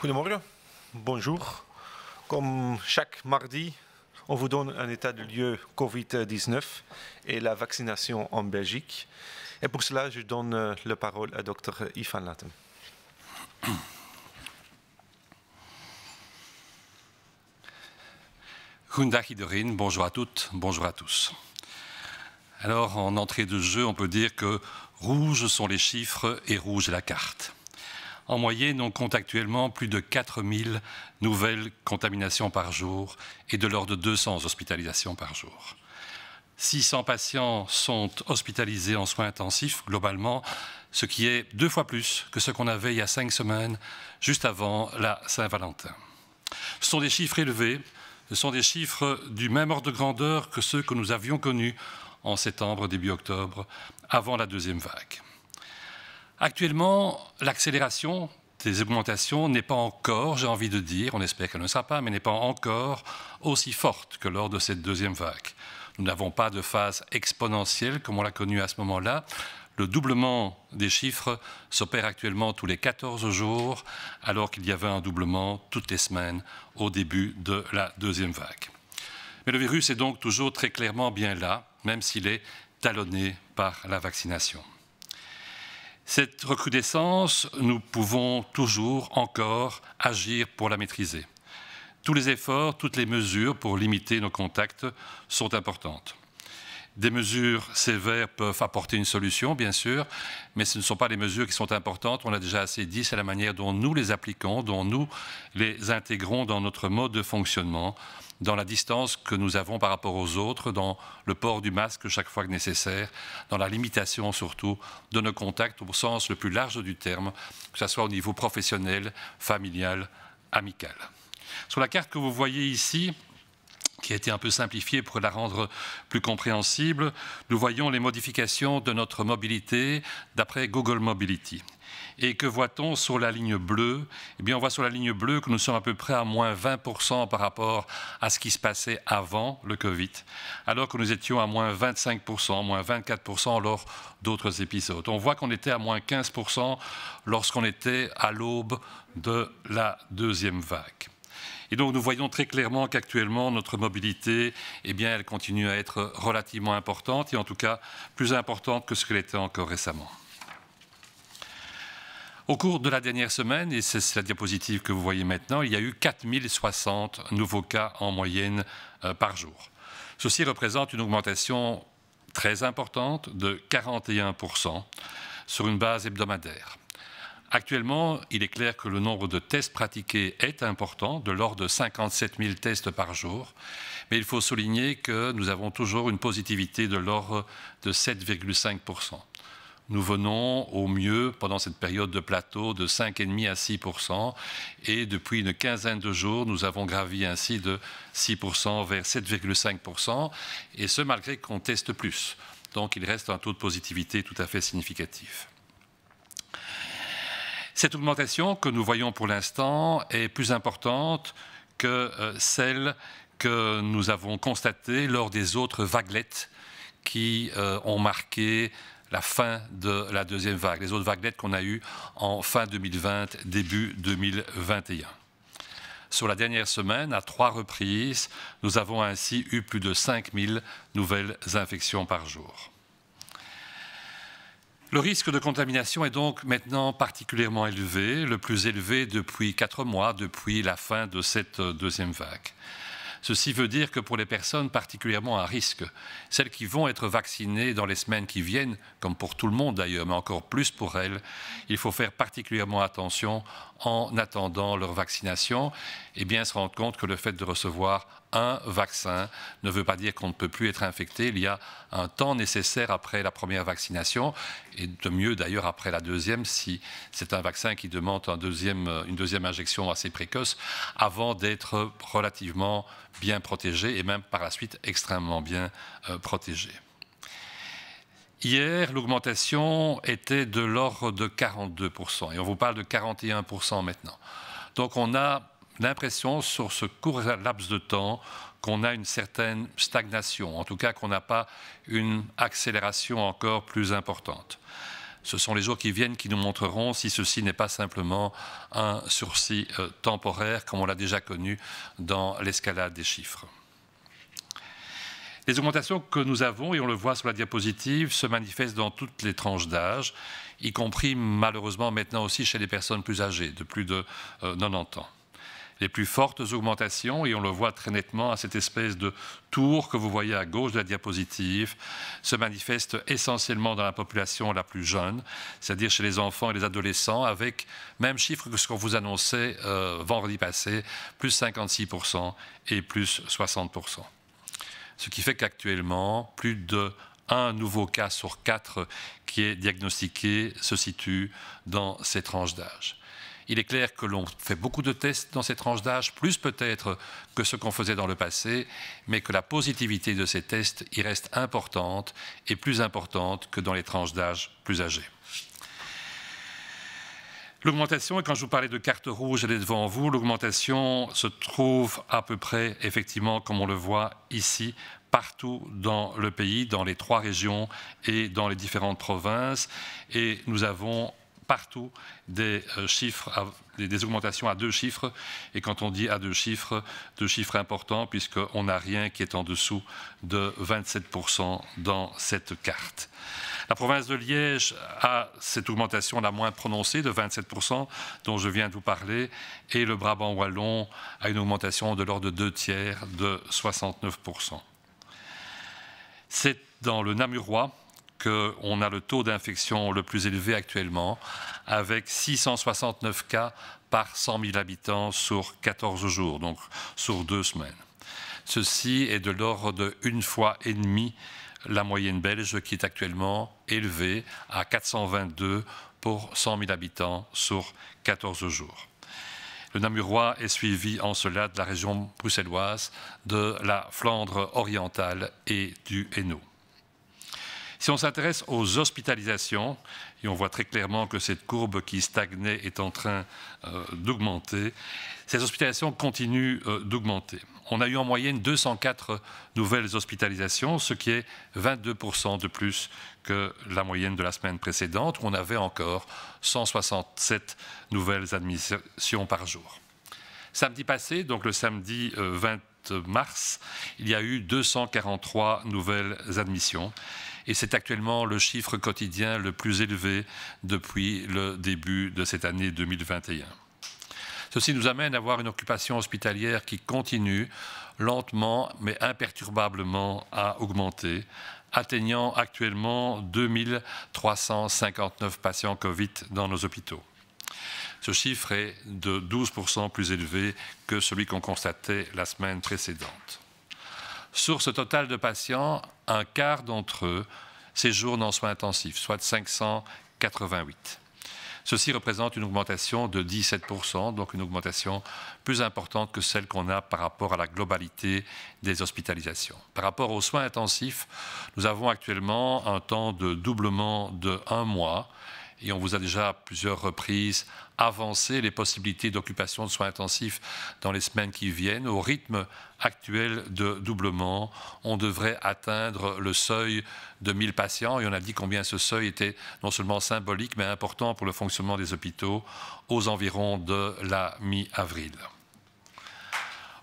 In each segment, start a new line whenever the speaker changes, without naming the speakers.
Goedemorgen, bonjour. Comme chaque mardi, on vous donne un état de lieu Covid-19 et la vaccination en Belgique. Et pour cela, je donne la parole à Dr. Yves van Latem.
Goedendag iedereen, bonjour à toutes, bonjour à tous. Alors, en entrée de jeu, on peut dire que rouge sont les chiffres et rouge est la carte. En moyenne, on compte actuellement plus de 4000 nouvelles contaminations par jour et de l'ordre de 200 hospitalisations par jour. 600 patients sont hospitalisés en soins intensifs, globalement, ce qui est 2 fois plus que ce qu'on avait il y a 5 semaines, juste avant la Saint-Valentin. Ce sont des chiffres élevés, ce sont des chiffres du même ordre de grandeur que ceux que nous avions connus en septembre, début octobre, avant la deuxième vague. Actuellement, l'accélération des augmentations n'est pas encore, j'ai envie de dire, on espère qu'elle ne sera pas, mais n'est pas encore aussi forte que lors de cette deuxième vague. Nous n'avons pas de phase exponentielle comme on l'a connu à ce moment-là. Le doublement des chiffres s'opère actuellement tous les 14 jours, alors qu'il y avait un doublement toutes les semaines au début de la deuxième vague. Mais le virus est donc toujours très clairement bien là, même s'il est talonné par la vaccination. Cette recrudescence, nous pouvons toujours encore agir pour la maîtriser. Tous les efforts, toutes les mesures pour limiter nos contacts sont importantes. Des mesures sévères peuvent apporter une solution, bien sûr, mais ce ne sont pas les mesures qui sont importantes. On l'a déjà assez dit, c'est la manière dont nous les appliquons, dont nous les intégrons dans notre mode de fonctionnement, dans la distance que nous avons par rapport aux autres, dans le port du masque chaque fois que nécessaire, dans la limitation surtout de nos contacts au sens le plus large du terme, que ce soit au niveau professionnel, familial, amical. Sur la carte que vous voyez ici, qui a été un peu simplifiée pour la rendre plus compréhensible, nous voyons les modifications de notre mobilité d'après Google Mobility. Et que voit-on sur la ligne bleue? Eh bien, on voit sur la ligne bleue que nous sommes à peu près à moins 20% par rapport à ce qui se passait avant le Covid, alors que nous étions à moins 25%, moins 24% lors d'autres épisodes. On voit qu'on était à moins 15% lorsqu'on était à l'aube de la deuxième vague. Et donc, nous voyons très clairement qu'actuellement, notre mobilité, eh bien, elle continue à être relativement importante, et en tout cas plus importante que ce qu'elle était encore récemment. Au cours de la dernière semaine, et c'est la diapositive que vous voyez maintenant, il y a eu 4060 nouveaux cas en moyenne par jour. Ceci représente une augmentation très importante de 41% sur une base hebdomadaire. Actuellement, il est clair que le nombre de tests pratiqués est important, de l'ordre de 57 000 tests par jour, mais il faut souligner que nous avons toujours une positivité de l'ordre de 7,5%. Nous venons au mieux, pendant cette période de plateau, de 5,5 à 6%, et depuis une quinzaine de jours, nous avons gravi ainsi de 6% vers 7,5%, et ce malgré qu'on teste plus. Donc il reste un taux de positivité tout à fait significatif. Cette augmentation que nous voyons pour l'instant est plus importante que celle que nous avons constatée lors des autres vaguelettes qui ont marqué la fin de la deuxième vague, les autres vaguelettes qu'on a eues en fin 2020, début 2021. Sur la dernière semaine, à 3 reprises, nous avons ainsi eu plus de 5000 nouvelles infections par jour. Le risque de contamination est donc maintenant particulièrement élevé, le plus élevé depuis 4 mois, depuis la fin de cette deuxième vague. Ceci veut dire que pour les personnes particulièrement à risque, celles qui vont être vaccinées dans les semaines qui viennent, comme pour tout le monde d'ailleurs, mais encore plus pour elles, il faut faire particulièrement attention en attendant leur vaccination et bien se rendre compte que le fait de recevoir un vaccin ne veut pas dire qu'on ne peut plus être infecté. Il y a un temps nécessaire après la première vaccination et de mieux d'ailleurs après la deuxième si c'est un vaccin qui demande une deuxième injection assez précoce avant d'être relativement bien protégé et même par la suite extrêmement bien protégé. Hier, l'augmentation était de l'ordre de 42% et on vous parle de 41% maintenant. Donc on a l'impression sur ce court laps de temps qu'on a une certaine stagnation, en tout cas qu'on n'a pas une accélération encore plus importante. Ce sont les jours qui viennent qui nous montreront si ceci n'est pas simplement un sursis temporaire, comme on l'a déjà connu dans l'escalade des chiffres. Les augmentations que nous avons, et on le voit sur la diapositive, se manifestent dans toutes les tranches d'âge, y compris malheureusement maintenant aussi chez les personnes plus âgées, de plus de 90 ans. Les plus fortes augmentations, et on le voit très nettement à cette espèce de tour que vous voyez à gauche de la diapositive, se manifestent essentiellement dans la population la plus jeune, c'est-à-dire chez les enfants et les adolescents, avec même chiffre que ce qu'on vous annonçait vendredi passé, plus 56% et plus 60%. Ce qui fait qu'actuellement, plus d'un nouveau cas sur 4 qui est diagnostiqué se situe dans ces tranches d'âge. Il est clair que l'on fait beaucoup de tests dans ces tranches d'âge, plus peut-être que ce qu'on faisait dans le passé, mais que la positivité de ces tests y reste importante et plus importante que dans les tranches d'âge plus âgées. L'augmentation, et quand je vous parlais de carte rouge, elle est devant vous, l'augmentation se trouve à peu près, effectivement, comme on le voit ici, partout dans le pays, dans les 3 régions et dans les différentes provinces. Et nous avons partout des chiffres, des augmentations à 2 chiffres. Et quand on dit à 2 chiffres importants, puisqu'on n'a rien qui est en dessous de 27% dans cette carte. La province de Liège a cette augmentation la moins prononcée de 27% dont je viens de vous parler, et le Brabant wallon a une augmentation de l'ordre de 2/3 de 69%. C'est dans le Namurois qu'on a le taux d'infection le plus élevé actuellement, avec 669 cas par 100 000 habitants sur 14 jours, donc sur 2 semaines. Ceci est de l'ordre de 1,5 fois la moyenne belge, qui est actuellement élevée à 422 pour 100 000 habitants sur 14 jours. Le Namurois est suivi en cela de la région bruxelloise, de la Flandre orientale et du Hainaut. Si on s'intéresse aux hospitalisations, et on voit très clairement que cette courbe qui stagnait est en train d'augmenter, ces hospitalisations continuent d'augmenter. On a eu en moyenne 204 nouvelles hospitalisations, ce qui est 22% de plus que la moyenne de la semaine précédente, où on avait encore 167 nouvelles admissions par jour. Samedi passé, donc le samedi 20 mars, il y a eu 243 nouvelles admissions. Et c'est actuellement le chiffre quotidien le plus élevé depuis le début de cette année 2021. Ceci nous amène à avoir une occupation hospitalière qui continue lentement mais imperturbablement à augmenter, atteignant actuellement 2359 patients Covid dans nos hôpitaux. Ce chiffre est de 12% plus élevé que celui qu'on constatait la semaine précédente. Sur ce total de patients, un quart d'entre eux séjournent en soins intensifs, soit 588. Ceci représente une augmentation de 17%, donc une augmentation plus importante que celle qu'on a par rapport à la globalité des hospitalisations. Par rapport aux soins intensifs, nous avons actuellement un temps de doublement de 1 mois, et on vous a déjà à plusieurs reprises avancé les possibilités d'occupation de soins intensifs dans les semaines qui viennent. Au rythme actuel de doublement, on devrait atteindre le seuil de 1000 patients, et on a dit combien ce seuil était non seulement symbolique mais important pour le fonctionnement des hôpitaux aux environs de la mi-avril.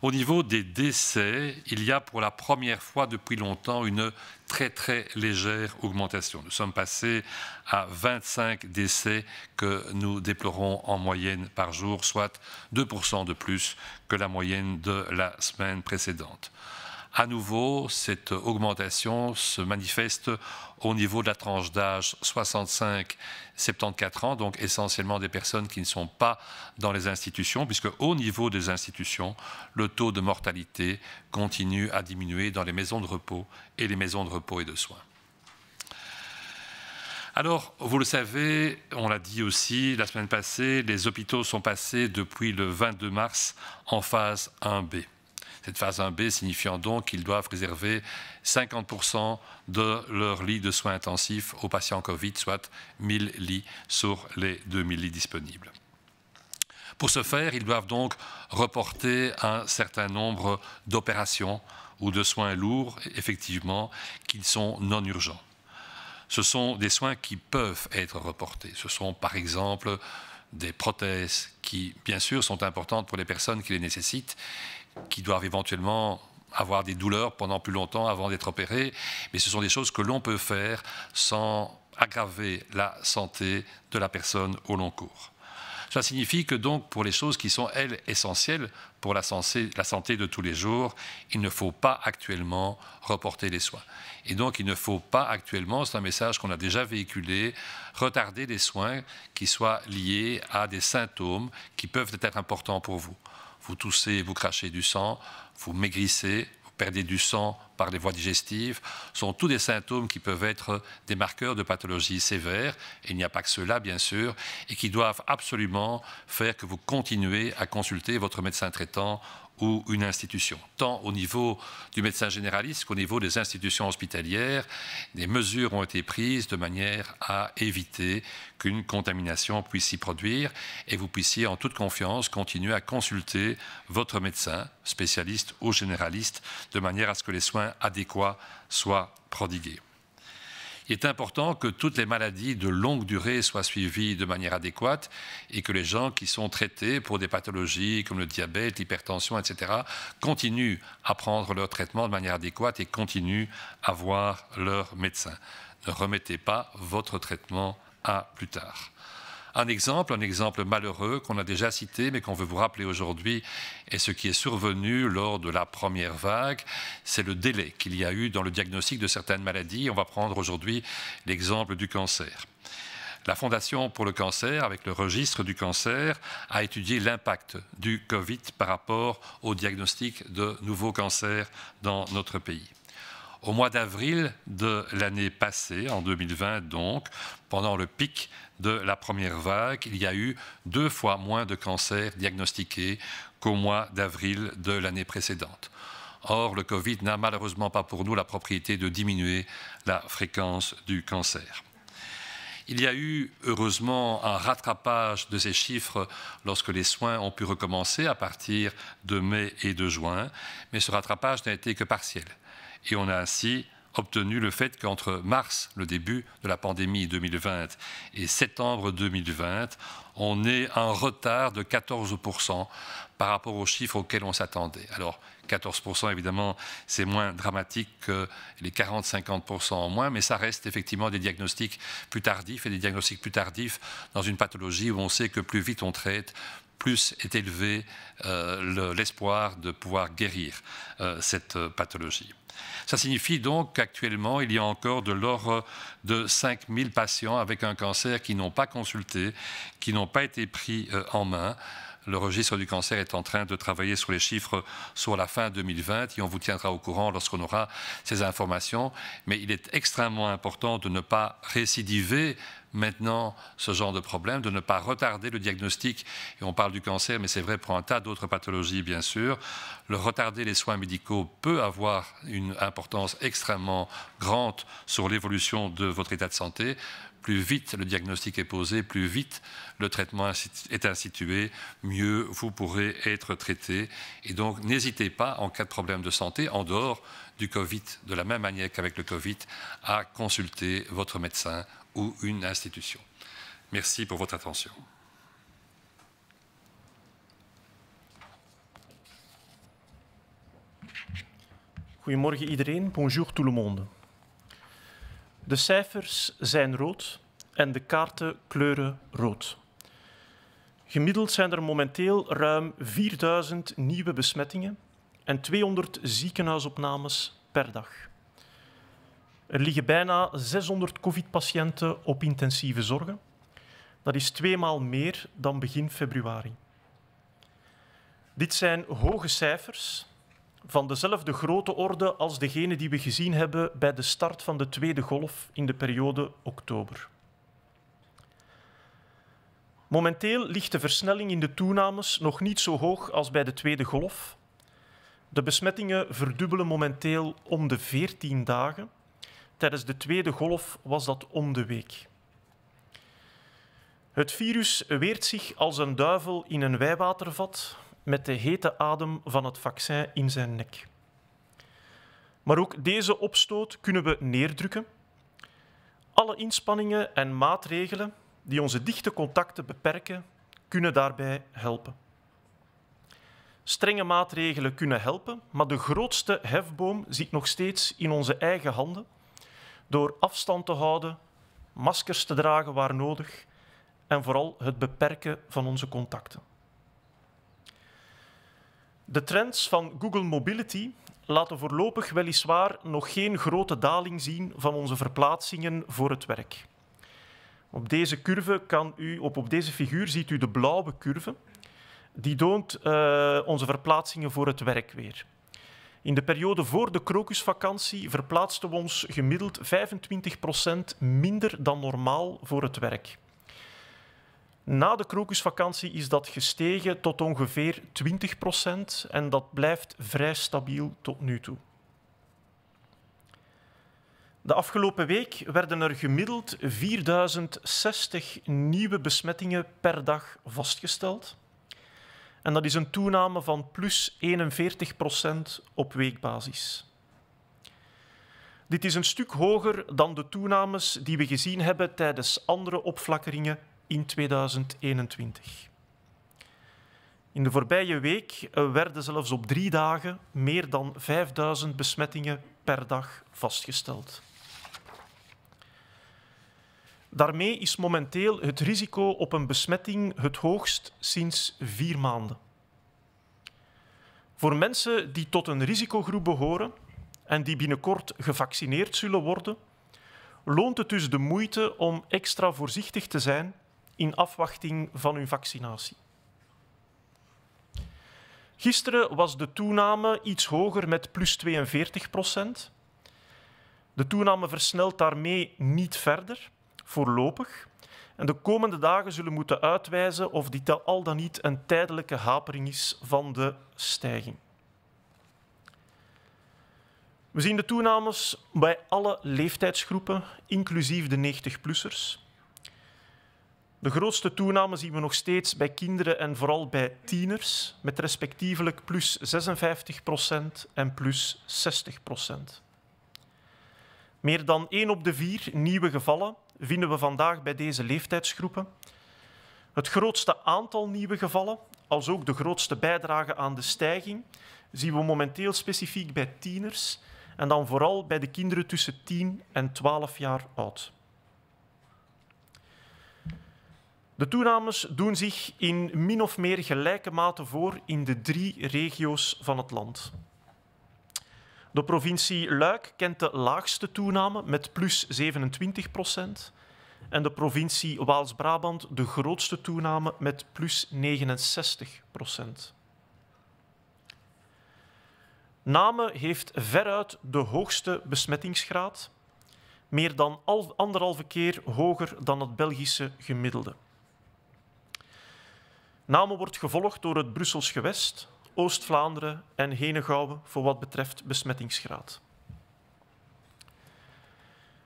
Au niveau des décès, il y a pour la première fois depuis longtemps une très très légère augmentation. Nous sommes passés à 25 décès que nous déplorons en moyenne par jour, soit 2% de plus que la moyenne de la semaine précédente. À nouveau, cette augmentation se manifeste au niveau de la tranche d'âge 65-74 ans, donc essentiellement des personnes qui ne sont pas dans les institutions, puisque au niveau des institutions, le taux de mortalité continue à diminuer dans les maisons de repos et les maisons de repos et de soins. Alors, vous le savez, on l'a dit aussi la semaine passée, les hôpitaux sont passés depuis le 22 mars en phase 1B. Cette phase 1B signifiant donc qu'ils doivent réserver 50% de leurs lits de soins intensifs aux patients Covid, soit 1000 lits sur les 2000 lits disponibles. Pour ce faire, ils doivent donc reporter un certain nombre d'opérations ou de soins lourds, effectivement, qui sont non urgents. Ce sont des soins qui peuvent être reportés. Ce sont par exemple des prothèses qui, bien sûr, sont importantes pour les personnes qui les nécessitent, qui doivent éventuellement avoir des douleurs pendant plus longtemps avant d'être opérées, mais ce sont des choses que l'on peut faire sans aggraver la santé de la personne au long cours. Cela signifie que donc pour les choses qui sont, elles, essentielles pour la santé de tous les jours, il ne faut pas actuellement reporter les soins. Et donc il ne faut pas actuellement, c'est un message qu'on a déjà véhiculé, retarder les soins qui soient liés à des symptômes qui peuvent être importants pour vous. Vous toussez, vous crachez du sang, vous maigrissez, vous perdez du sang par les voies digestives, sont tous des symptômes qui peuvent être des marqueurs de pathologie sévère, et il n'y a pas que cela bien sûr, et qui doivent absolument faire que vous continuez à consulter votre médecin traitant ou une institution. Tant au niveau du médecin généraliste qu'au niveau des institutions hospitalières, des mesures ont été prises de manière à éviter qu'une contamination puisse s'y produire et vous puissiez en toute confiance continuer à consulter votre médecin, spécialiste ou généraliste, de manière à ce que les soins adéquats soient prodigués. Il est important que toutes les maladies de longue durée soient suivies de manière adéquate et que les gens qui sont traités pour des pathologies comme le diabète, l'hypertension, etc., continuent à prendre leur traitement de manière adéquate et continuent à voir leur médecin. Ne remettez pas votre traitement à plus tard. Un exemple malheureux qu'on a déjà cité, mais qu'on veut vous rappeler aujourd'hui, est ce qui est survenu lors de la première vague, c'est le délai qu'il y a eu dans le diagnostic de certaines maladies. On va prendre aujourd'hui l'exemple du cancer. La Fondation pour le cancer, avec le registre du cancer, a étudié l'impact du Covid par rapport au diagnostic de nouveaux cancers dans notre pays. Au mois d'avril de l'année passée, en 2020 donc, pendant le pic de la première vague, il y a eu 2 fois moins de cancers diagnostiqués qu'au mois d'avril de l'année précédente. Or, le Covid n'a malheureusement pas pour nous la propriété de diminuer la fréquence du cancer. Il y a eu, heureusement, un rattrapage de ces chiffres lorsque les soins ont pu recommencer à partir de mai et de juin, mais ce rattrapage n'a été que partiel. Et on a ainsi obtenu le fait qu'entre mars, le début de la pandémie 2020, et septembre 2020, on ait un retard de 14% par rapport aux chiffres auxquels on s'attendait. Alors, 14%, évidemment, c'est moins dramatique que les 40-50% en moins, mais ça reste effectivement des diagnostics plus tardifs, et des diagnostics plus tardifs dans une pathologie où on sait que plus vite on traite, plus est élevé l'espoir de pouvoir guérir cette pathologie. Ça signifie donc qu'actuellement, il y a encore de l'ordre de 5000 patients avec un cancer qui n'ont pas consulté, qui n'ont pas été pris en main. Le registre du cancer est en train de travailler sur les chiffres sur la fin 2020 et on vous tiendra au courant lorsqu'on aura ces informations. Mais il est extrêmement important de ne pas récidiver maintenant ce genre de problème, de ne pas retarder le diagnostic. Et on parle du cancer, mais c'est vrai pour un tas d'autres pathologies, bien sûr. Le retarder les soins médicaux peut avoir une importance extrêmement grande sur l'évolution de votre état de santé. Plus vite le diagnostic est posé, plus vite le traitement est institué, mieux vous pourrez être traité. Et donc, n'hésitez pas, en cas de problème de santé, en dehors du Covid, de la même manière qu'avec le Covid, à consulter votre médecin ou une institution. Merci pour votre attention.
Goedemorgen iedereen, bonjour tout le monde. De cijfers zijn rood en de kaarten kleuren rood. Gemiddeld zijn er momenteel ruim 4000 nieuwe besmettingen en 200 ziekenhuisopnames per dag. Er liggen bijna 600 COVID-patiënten op intensieve zorgen. Dat is 2 maal meer dan begin februari. Dit zijn hoge cijfers van dezelfde grote orde als degene die we gezien hebben bij de start van de tweede golf in de periode oktober. Momenteel ligt de versnelling in de toenames nog niet zo hoog als bij de tweede golf. De besmettingen verdubbelen momenteel om de 14 dagen. Tijdens de tweede golf was dat om de week. Het virus weert zich als een duivel in een wijwatervat met de hete adem van het vaccin in zijn nek. Maar ook deze opstoot kunnen we neerdrukken. Alle inspanningen en maatregelen die onze dichte contacten beperken, kunnen daarbij helpen. Strenge maatregelen kunnen helpen, maar de grootste hefboom zit nog steeds in onze eigen handen door afstand te houden, maskers te dragen waar nodig en vooral het beperken van onze contacten. De trends van Google Mobility laten voorlopig weliswaar nog geen grote daling zien van onze verplaatsingen voor het werk. Op deze figuur ziet u de blauwe curve. Die toont onze verplaatsingen voor het werk weer. In de periode voor de krokusvakantie verplaatsten we ons gemiddeld 25% minder dan normaal voor het werk. Na de krokusvakantie is dat gestegen tot ongeveer 20% en dat blijft vrij stabiel tot nu toe. De afgelopen week werden er gemiddeld 4060 nieuwe besmettingen per dag vastgesteld. En dat is een toename van plus 41% op weekbasis. Dit is een stuk hoger dan de toenames die we gezien hebben tijdens andere opflakkeringen in 2021. In de voorbije week werden zelfs op 3 dagen meer dan 5000 besmettingen per dag vastgesteld. Daarmee is momenteel het risico op een besmetting het hoogst sinds 4 maanden. Voor mensen die tot een risicogroep behoren en die binnenkort gevaccineerd zullen worden, loont het dus de moeite om extra voorzichtig te zijn in afwachting van hun vaccinatie. Gisteren was de toename iets hoger met plus 42%. De toename versnelt daarmee niet verder, voorlopig. En de komende dagen zullen moeten uitwijzen of dit al dan niet een tijdelijke hapering is van de stijging. We zien de toenames bij alle leeftijdsgroepen, inclusief de 90-plussers. De grootste toename zien we nog steeds bij kinderen en vooral bij tieners, met respectievelijk plus 56% en plus 60%. Meer dan 1 op de 4 nieuwe gevallen vinden we vandaag bij deze leeftijdsgroepen. Het grootste aantal nieuwe gevallen, als ook de grootste bijdrage aan de stijging, zien we momenteel specifiek bij tieners en dan vooral bij de kinderen tussen 10 en 12 jaar oud. De toenames doen zich in min of meer gelijke mate voor in de 3 regio's van het land. De provincie Luik kent de laagste toename met plus 27% en de provincie Waals-Brabant de grootste toename met plus 69%. Namen heeft veruit de hoogste besmettingsgraad, meer dan 1,5 keer hoger dan het Belgische gemiddelde. Namen wordt gevolgd door het Brussels gewest, Oost-Vlaanderen en Henegouwen voor wat betreft besmettingsgraad.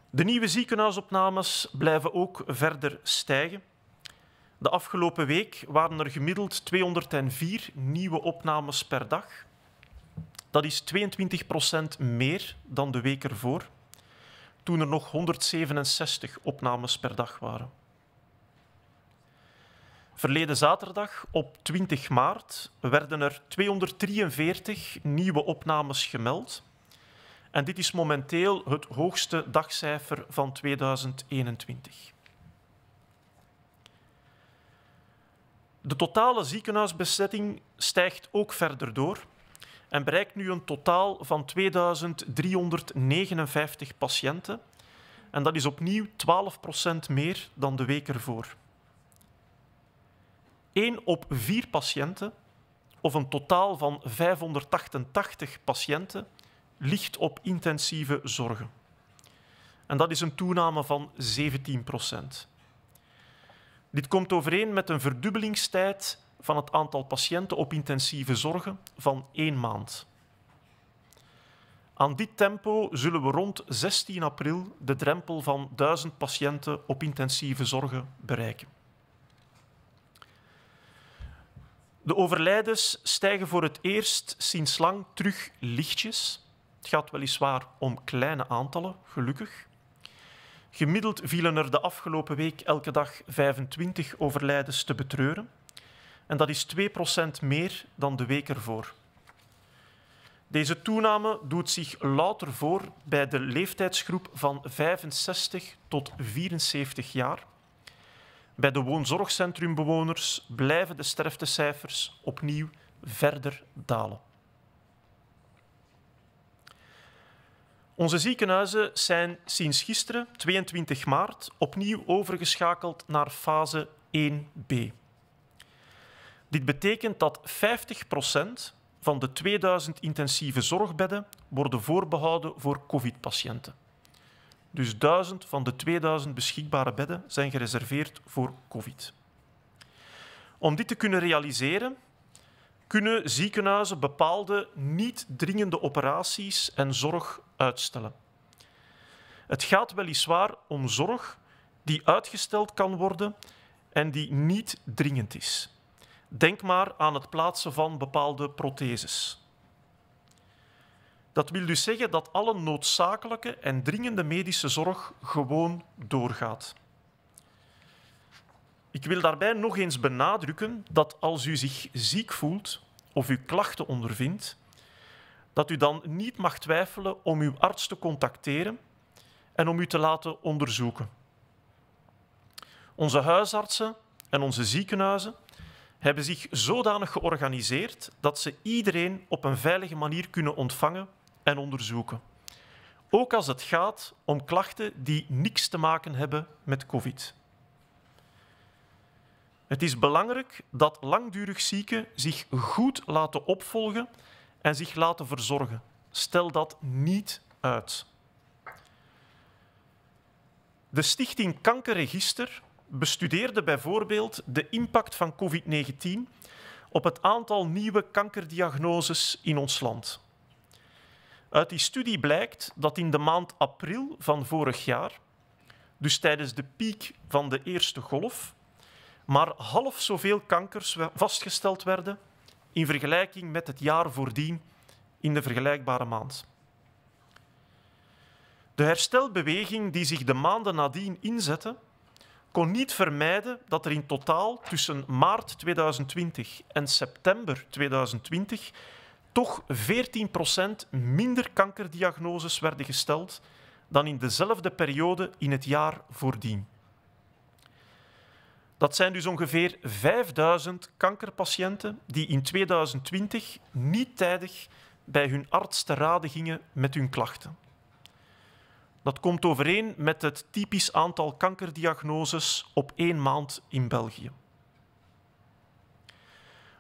De nieuwe ziekenhuisopnames blijven ook verder stijgen. De afgelopen week waren er gemiddeld 204 nieuwe opnames per dag. Dat is 22% meer dan de week ervoor, toen er nog 167 opnames per dag waren. Verleden zaterdag, op 20 maart, werden er 243 nieuwe opnames gemeld. En dit is momenteel het hoogste dagcijfer van 2021. De totale ziekenhuisbezetting stijgt ook verder door en bereikt nu een totaal van 2359 patiënten. En dat is opnieuw 12% meer dan de week ervoor. 1 op 4 patiënten, of een totaal van 588 patiënten, ligt op intensieve zorgen. En dat is een toename van 17%. Dit komt overeen met een verdubbelingstijd van het aantal patiënten op intensieve zorgen van 1 maand. Aan dit tempo zullen we rond 16 april de drempel van 1000 patiënten op intensieve zorgen bereiken. De overlijdens stijgen voor het eerst sinds lang terug lichtjes. Het gaat weliswaar om kleine aantallen, gelukkig. Gemiddeld vielen er de afgelopen week elke dag 25 overlijdens te betreuren. En dat is 2% meer dan de week ervoor. Deze toename doet zich louter voor bij de leeftijdsgroep van 65 tot 74 jaar. Bij de woonzorgcentrumbewoners blijven de sterftecijfers opnieuw verder dalen. Onze ziekenhuizen zijn sinds gisteren, 22 maart, opnieuw overgeschakeld naar fase 1b. Dit betekent dat 50% van de 2000 intensieve zorgbedden worden voorbehouden voor COVID-patiënten. Dus 1000 van de 2000 beschikbare bedden zijn gereserveerd voor COVID. Om dit te kunnen realiseren, kunnen ziekenhuizen bepaalde niet dringende operaties en zorg uitstellen. Het gaat weliswaar om zorg die uitgesteld kan worden en die niet dringend is. Denk maar aan het plaatsen van bepaalde protheses. Dat wil dus zeggen dat alle noodzakelijke en dringende medische zorg gewoon doorgaat. Ik wil daarbij nog eens benadrukken dat als u zich ziek voelt of u klachten ondervindt, dat u dan niet mag twijfelen om uw arts te contacteren en om u te laten onderzoeken. Onze huisartsen en onze ziekenhuizen hebben zich zodanig georganiseerd dat ze iedereen op een veilige manier kunnen ontvangen en onderzoeken. Ook als het gaat om klachten die niks te maken hebben met COVID. Het is belangrijk dat langdurig zieken zich goed laten opvolgen en zich laten verzorgen. Stel dat niet uit. De Stichting Kankerregister bestudeerde bijvoorbeeld de impact van COVID-19 op het aantal nieuwe kankerdiagnoses in ons land. Uit die studie blijkt dat in de maand april van vorig jaar, dus tijdens de piek van de eerste golf, maar half zoveel kankers vastgesteld werden in vergelijking met het jaar voordien in de vergelijkbare maand. De herstelbeweging die zich de maanden nadien inzette, kon niet vermijden dat er in totaal tussen maart 2020 en september 2020 toch 14% minder kankerdiagnoses werden gesteld dan in dezelfde periode in het jaar voordien. Dat zijn dus ongeveer 5000 kankerpatiënten die in 2020 niet tijdig bij hun arts te rade gingen met hun klachten. Dat komt overeen met het typisch aantal kankerdiagnoses op 1 maand in België.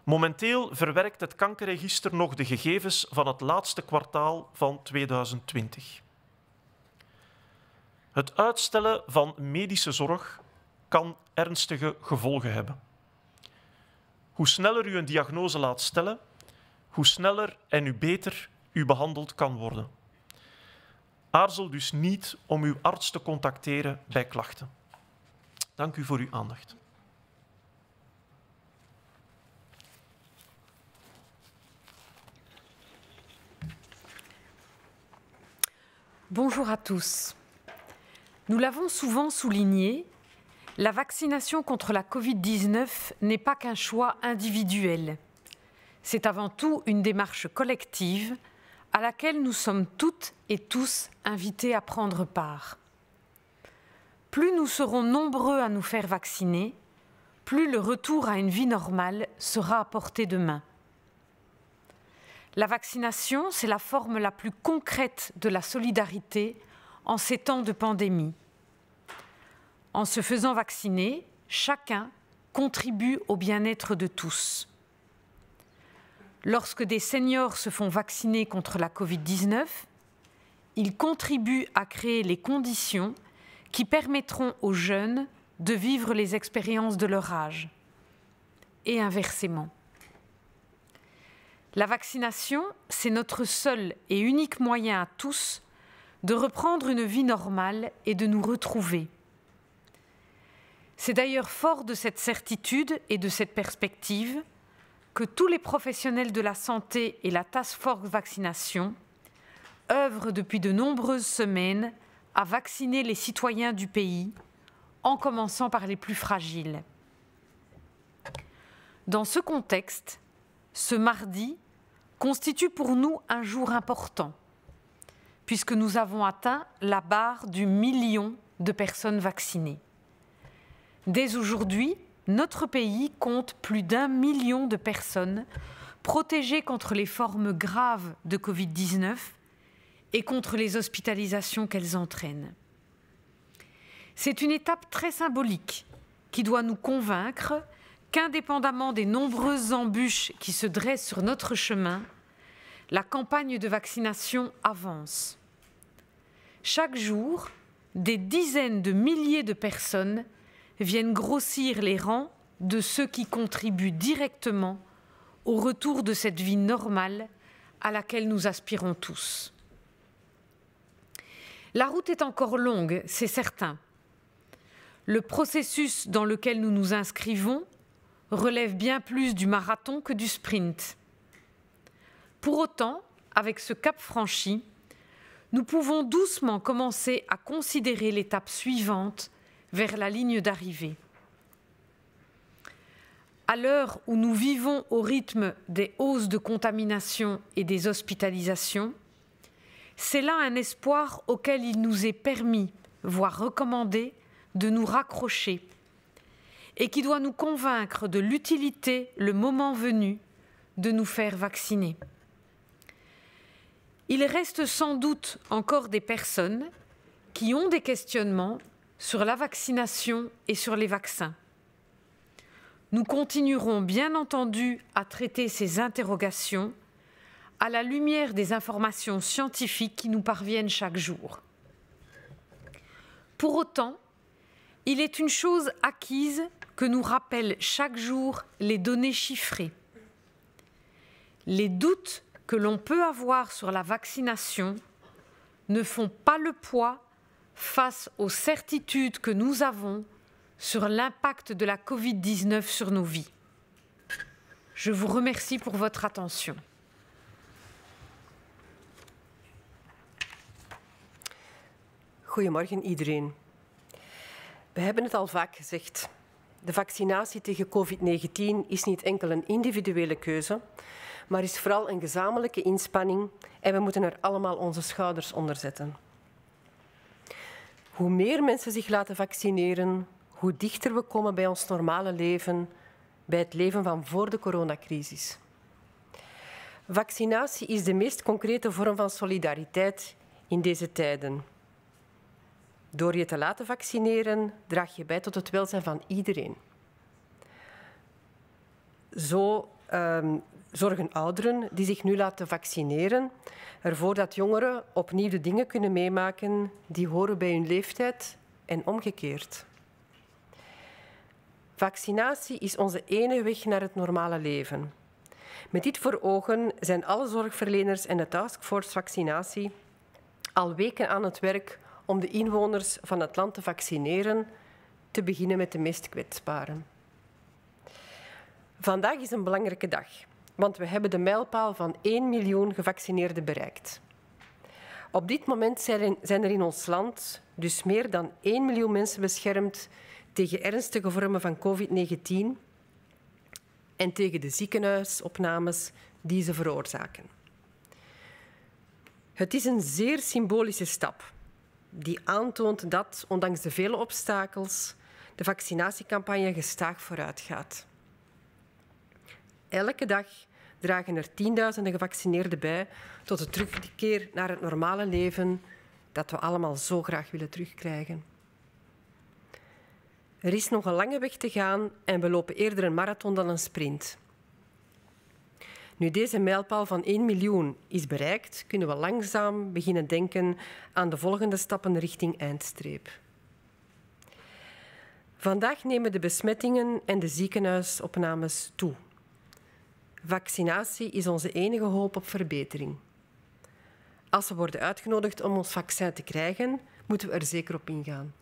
Momenteel verwerkt het kankerregister nog de gegevens van het laatste kwartaal van 2020. Het uitstellen van medische zorg kan ernstige gevolgen hebben. Hoe sneller u een diagnose laat stellen, hoe sneller en hoe beter u behandeld kan worden. Aarzel dus niet om uw arts te contacteren bij klachten. Dank u voor uw aandacht.
Bonjour à tous. Nous l'avons souvent souligné, la vaccination contre la Covid-19 n'est pas qu'un choix individuel. C'est avant tout une démarche collective à laquelle nous sommes toutes et tous invités à prendre part. Plus nous serons nombreux à nous faire vacciner, plus le retour à une vie normale sera à portée de main. La vaccination, c'est la forme la plus concrète de la solidarité en ces temps de pandémie. En se faisant vacciner, chacun contribue au bien-être de tous. Lorsque des seniors se font vacciner contre la Covid-19, ils contribuent à créer les conditions qui permettront aux jeunes de vivre les expériences de leur âge. Et inversement. La vaccination, c'est notre seul et unique moyen à tous de reprendre une vie normale et de nous retrouver. C'est d'ailleurs fort de cette certitude et de cette perspective que tous les professionnels de la santé et la Task Force Vaccination œuvrent depuis de nombreuses semaines à vacciner les citoyens du pays, en commençant par les plus fragiles. Dans ce contexte, ce mardi constitue pour nous un jour important, puisque nous avons atteint la barre du million de personnes vaccinées. Dès aujourd'hui, notre pays compte plus d'1 million de personnes protégées contre les formes graves de Covid-19 et contre les hospitalisations qu'elles entraînent. C'est une étape très symbolique qui doit nous convaincre qu'indépendamment des nombreuses embûches qui se dressent sur notre chemin, la campagne de vaccination avance. Chaque jour, des dizaines de milliers de personnes viennent grossir les rangs de ceux qui contribuent directement au retour de cette vie normale à laquelle nous aspirons tous. La route est encore longue, c'est certain. Le processus dans lequel nous nous inscrivons relève bien plus du marathon que du sprint. Pour autant, avec ce cap franchi, nous pouvons doucement commencer à considérer l'étape suivante vers la ligne d'arrivée. À l'heure où nous vivons au rythme des hausses de contamination et des hospitalisations, c'est là un espoir auquel il nous est permis, voire recommandé, de nous raccrocher et qui doit nous convaincre de l'utilité, le moment venu, de nous faire vacciner. Il reste sans doute encore des personnes qui ont des questionnements sur la vaccination et sur les vaccins. Nous continuerons bien entendu à traiter ces interrogations à la lumière des informations scientifiques qui nous parviennent chaque jour. Pour autant, il est une chose acquise que nous rappellent chaque jour les données chiffrées. Les doutes que l'on peut avoir sur la vaccination ne font pas le poids face aux certitudes que nous avons sur l'impact de la Covid-19 sur nos vies. Je vous remercie pour votre attention.
Goedemorgen iedereen. We hebben het al vaak gezegd. De vaccinatie tegen COVID-19 is niet enkel een individuele keuze, maar is vooral een gezamenlijke inspanning en we moeten er allemaal onze schouders onder zetten. Hoe meer mensen zich laten vaccineren, hoe dichter we komen bij ons normale leven, bij het leven van voor de coronacrisis. Vaccinatie is de meest concrete vorm van solidariteit in deze tijden. Door je te laten vaccineren, draag je bij tot het welzijn van iedereen. Zo zorgen ouderen die zich nu laten vaccineren ervoor dat jongeren opnieuw de dingen kunnen meemaken die horen bij hun leeftijd en omgekeerd. Vaccinatie is onze enige weg naar het normale leven. Met dit voor ogen zijn alle zorgverleners en de taskforce vaccinatie al weken aan het werk om de inwoners van het land te vaccineren, te beginnen met de meest kwetsbaren. Vandaag is een belangrijke dag, want we hebben de mijlpaal van 1 miljoen gevaccineerden bereikt. Op dit moment zijn er in ons land dus meer dan 1 miljoen mensen beschermd tegen ernstige vormen van COVID-19 en tegen de ziekenhuisopnames die ze veroorzaken. Het is een zeer symbolische stap die aantoont dat, ondanks de vele obstakels, de vaccinatiecampagne gestaag vooruit gaat. Elke dag dragen er tienduizenden gevaccineerden bij tot de terugkeer naar het normale leven dat we allemaal zo graag willen terugkrijgen. Er is nog een lange weg te gaan en we lopen eerder een marathon dan een sprint. Nu deze mijlpaal van 1 miljoen is bereikt, kunnen we langzaam beginnen denken aan de volgende stappen richting eindstreep. Vandaag nemen de besmettingen en de ziekenhuisopnames toe. Vaccinatie is onze enige hoop op verbetering. Als we worden uitgenodigd om ons vaccin te krijgen, moeten we er zeker op ingaan.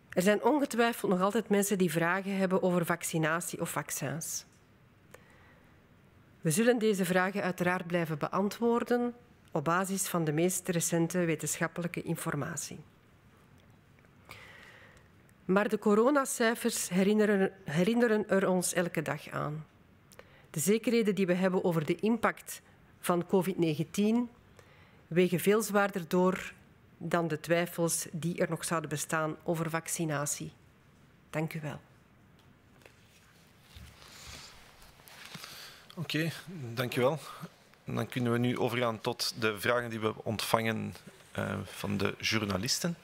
Er zijn ongetwijfeld nog altijd mensen die vragen hebben over vaccinatie of vaccins. We zullen deze vragen uiteraard blijven beantwoorden, op basis van de meest recente wetenschappelijke informatie. Maar de coronacijfers herinneren er ons elke dag aan. De zekerheden die we hebben over de impact van COVID-19 wegen veel zwaarder door dan de twijfels die er nog zouden bestaan over vaccinatie. Dank u wel.
Oké, dank u wel. Dan kunnen we nu overgaan tot de vragen die we ontvangen van de journalisten.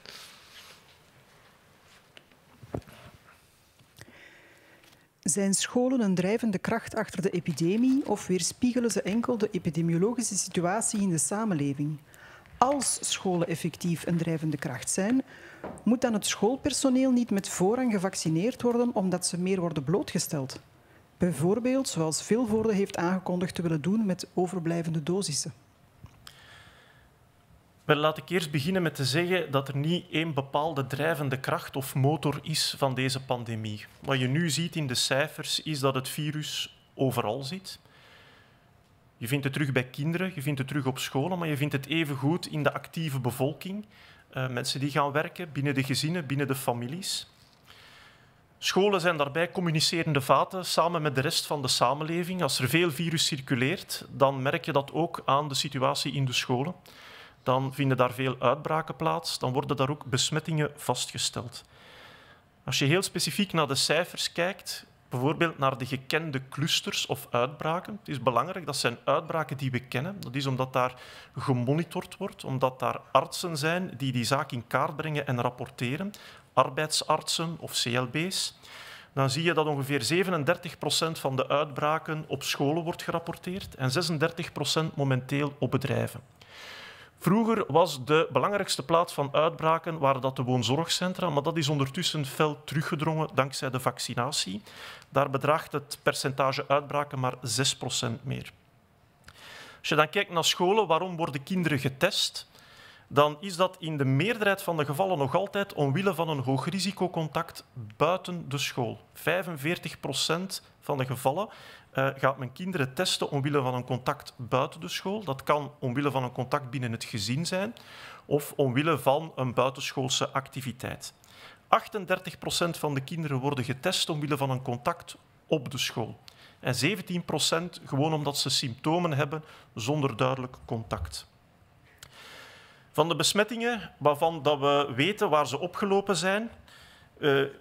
Zijn scholen een drijvende kracht achter de epidemie of weerspiegelen ze enkel de epidemiologische situatie in de samenleving? Als scholen effectief een drijvende kracht zijn, moet dan het schoolpersoneel niet met voorrang gevaccineerd worden omdat ze meer worden blootgesteld? Bijvoorbeeld, zoals Vilvoorde heeft aangekondigd te willen doen met overblijvende dosissen.
Wel, laat ik eerst beginnen met te zeggen dat er niet één bepaalde drijvende kracht of motor is van deze pandemie. Wat je nu ziet in de cijfers is dat het virus overal zit. Je vindt het terug bij kinderen, je vindt het terug op scholen, maar je vindt het evengoed in de actieve bevolking. Mensen die gaan werken binnen de gezinnen, binnen de families. Scholen zijn daarbij communicerende vaten samen met de rest van de samenleving. Als er veel virus circuleert, dan merk je dat ook aan de situatie in de scholen. Dan vinden daar veel uitbraken plaats, dan worden daar ook besmettingen vastgesteld. Als je heel specifiek naar de cijfers kijkt, bijvoorbeeld naar de gekende clusters of uitbraken, het is belangrijk, dat zijn uitbraken die we kennen. Dat is omdat daar gemonitord wordt, omdat daar artsen zijn die zaak in kaart brengen en rapporteren, arbeidsartsen of CLB's. Dan zie je dat ongeveer 37% van de uitbraken op scholen wordt gerapporteerd en 36% momenteel op bedrijven. Vroeger was de belangrijkste plaats van uitbraken waren dat de woonzorgcentra, maar dat is ondertussen fel teruggedrongen dankzij de vaccinatie. Daar bedraagt het percentage uitbraken maar 6% meer. Als je dan kijkt naar scholen, waarom worden kinderen getest? Dan is dat in de meerderheid van de gevallen nog altijd omwille van een hoogrisicocontact buiten de school. 45% van de gevallen gaat men kinderen testen omwille van een contact buiten de school. Dat kan omwille van een contact binnen het gezin zijn of omwille van een buitenschoolse activiteit. 38% van de kinderen worden getest omwille van een contact op de school. En 17% gewoon omdat ze symptomen hebben zonder duidelijk contact. Van de besmettingen waarvan dat we weten waar ze opgelopen zijn,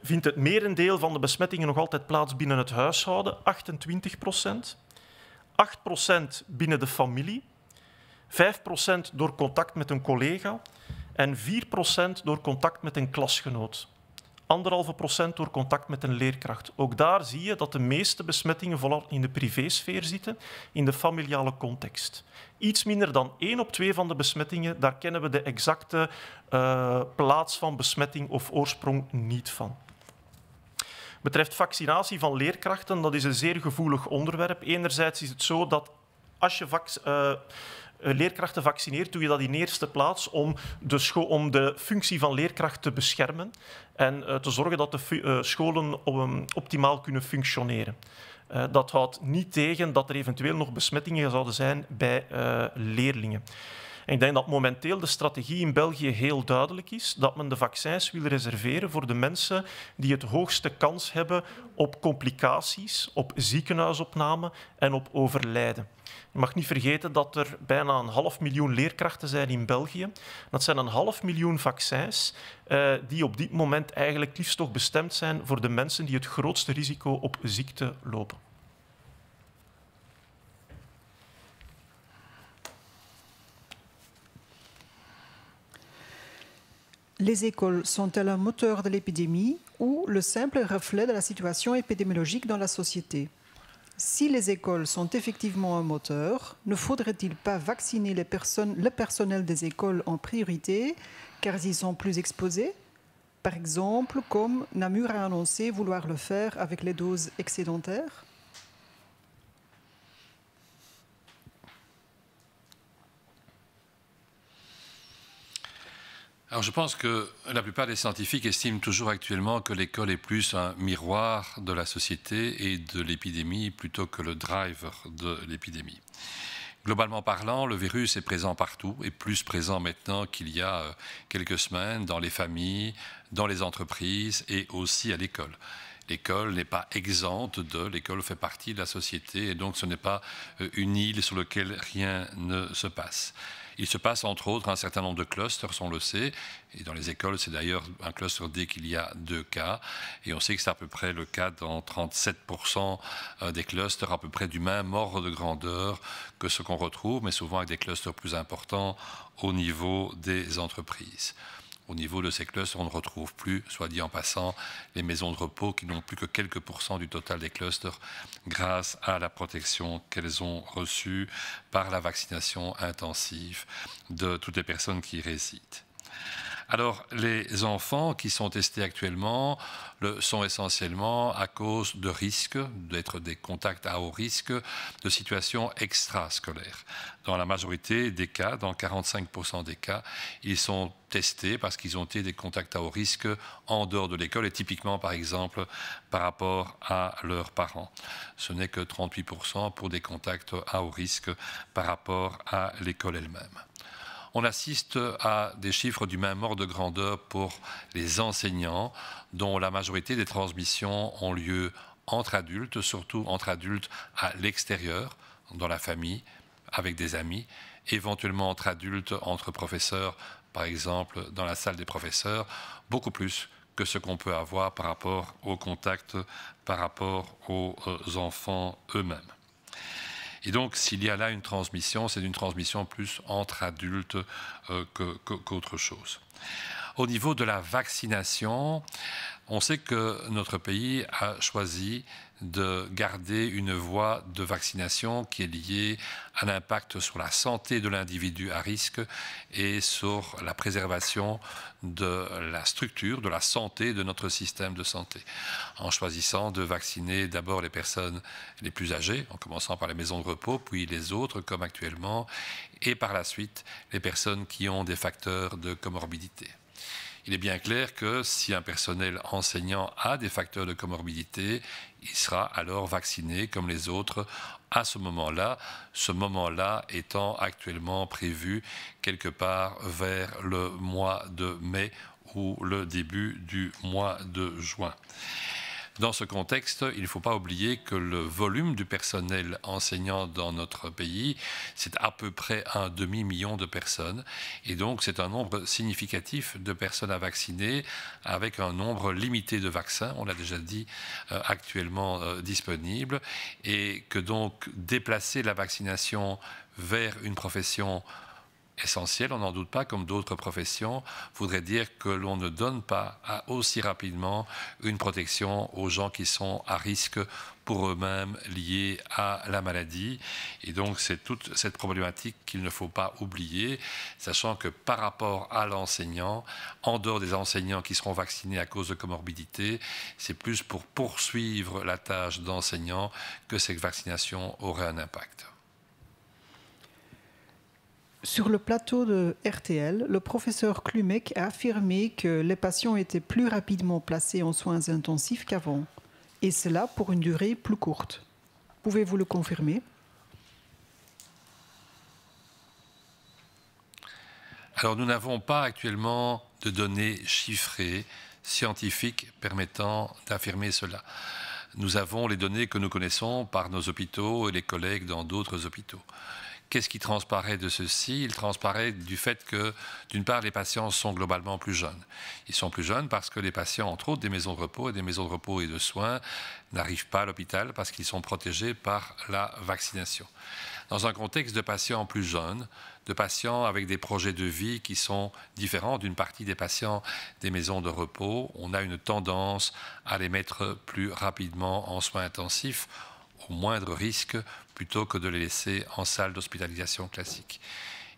vindt het merendeel van de besmettingen nog altijd plaats binnen het huishouden, 28%. 8% binnen de familie, 5% door contact met een collega en 4% door contact met een klasgenoot. 1,5% door contact met een leerkracht. Ook daar zie je dat de meeste besmettingen vooral in de privésfeer zitten, in de familiale context. Iets minder dan 1 op 2 van de besmettingen, daar kennen we de exacte plaats van besmetting of oorsprong niet van. Betreft vaccinatie van leerkrachten, dat is een zeer gevoelig onderwerp. Enerzijds is het zo dat als je leerkrachten vaccineert, doe je dat in eerste plaats om de functie van leerkracht te beschermen en te zorgen dat de scholen optimaal kunnen functioneren. Dat houdt niet tegen dat er eventueel nog besmettingen zouden zijn bij leerlingen. En ik denk dat momenteel de strategie in België heel duidelijk is, dat men de vaccins wil reserveren voor de mensen die het hoogste kans hebben op complicaties, op ziekenhuisopname en op overlijden. Je mag niet vergeten dat er bijna 500.000 leerkrachten zijn in België. Dat zijn 500.000 vaccins die op dit moment eigenlijk liefst toch bestemd zijn voor de mensen die het grootste risico op ziekte lopen.
Les écoles sont-elles un moteur de l'épidémie ou le simple reflet de la situation épidémiologique dans la société? Si les écoles sont effectivement un moteur, ne faudrait-il pas vacciner le personnel des écoles en priorité car ils sont plus exposés? Par exemple, comme Namur a annoncé vouloir le faire avec les doses excédentaires?
Alors je pense que la plupart des scientifiques estiment toujours actuellement que l'école est plus un miroir de la société et de l'épidémie plutôt que le driver de l'épidémie. Globalement parlant, le virus est présent partout et plus présent maintenant qu'il y a quelques semaines dans les familles, dans les entreprises et aussi à l'école. L'école n'est pas exempte l'école fait partie de la société et donc ce n'est pas une île sur laquelle rien ne se passe. Il se passe entre autres un certain nombre de clusters, on le sait, et dans les écoles c'est d'ailleurs un cluster dès qu'il y a 2 cas, et on sait que c'est à peu près le cas dans 37% des clusters, à peu près du même ordre de grandeur que ce qu'on retrouve, mais souvent avec des clusters plus importants au niveau des entreprises. Au niveau de ces clusters, on ne retrouve plus, soit dit en passant, les maisons de repos qui n'ont plus que quelques pourcents du total des clusters grâce à la protection qu'elles ont reçue par la vaccination intensive de toutes les personnes qui y résident. Alors, les enfants qui sont testés actuellement le sont essentiellement à cause de risques, d'être des contacts à haut risque, de situations extrascolaires. Dans la majorité des cas, dans 45% des cas, ils sont testés parce qu'ils ont été des contacts à haut risque en dehors de l'école et typiquement, par exemple, par rapport à leurs parents. Ce n'est que 38% pour des contacts à haut risque par rapport à l'école elle-même. On assiste à des chiffres du même ordre de grandeur pour les enseignants, dont la majorité des transmissions ont lieu entre adultes, surtout entre adultes à l'extérieur, dans la famille, avec des amis, éventuellement entre adultes, entre professeurs, par exemple dans la salle des professeurs, beaucoup plus que ce qu'on peut avoir par rapport au contact, par rapport aux enfants eux-mêmes. Et donc, s'il y a là une transmission, c'est une transmission plus entre adultes qu'autre chose. Au niveau de la vaccination, on sait que notre pays a choisi de garder une voie de vaccination qui est liée à l'impact sur la santé de l'individu à risque et sur la préservation de la structure, de la santé de notre système de santé, en choisissant de vacciner d'abord les personnes les plus âgées, en commençant par les maisons de repos, puis les autres, comme actuellement, et par la suite les personnes qui ont des facteurs de comorbidité. Il est bien clair que si un personnel enseignant a des facteurs de comorbidité, il sera alors vacciné comme les autres à ce moment-là étant actuellement prévu quelque part vers le mois de mai ou le début du mois de juin. Dans ce contexte, il ne faut pas oublier que le volume du personnel enseignant dans notre pays, c'est à peu près 1 demi-million de personnes. Et donc, c'est un nombre significatif de personnes à vacciner avec un nombre limité de vaccins, on l'a déjà dit, actuellement disponibles. Et que donc, déplacer la vaccination vers une profession essentiel, on n'en doute pas, comme d'autres professions, voudrait dire que l'on ne donne pas aussi rapidement une protection aux gens qui sont à risque pour eux-mêmes liés à la maladie. Et donc c'est toute cette problématique qu'il ne faut pas oublier, sachant que par rapport à l'enseignant, en dehors des enseignants qui seront vaccinés à cause de comorbidité, c'est plus pour poursuivre la tâche d'enseignant que cette vaccination aurait un impact.
Sur le plateau de RTL, le professeur Klumek a affirmé que les patients étaient plus rapidement placés en soins intensifs qu'avant, et cela pour une durée plus courte. Pouvez-vous le confirmer?
Alors nous n'avons pas actuellement de données chiffrées, scientifiques, permettant d'affirmer cela. Nous avons les données que nous connaissons par nos hôpitaux et les collègues dans d'autres hôpitaux. Qu'est-ce qui transparaît de ceci? Il transparaît du fait que, d'une part, les patients sont globalement plus jeunes. Ils sont plus jeunes parce que les patients, entre autres des maisons de repos et de soins, n'arrivent pas à l'hôpital parce qu'ils sont protégés par la vaccination. Dans un contexte de patients plus jeunes, de patients avec des projets de vie qui sont différents d'une partie des patients des maisons de repos, on a une tendance à les mettre plus rapidement en soins intensifs, au moindre risque, plutôt que de les laisser en salle d'hospitalisation classique.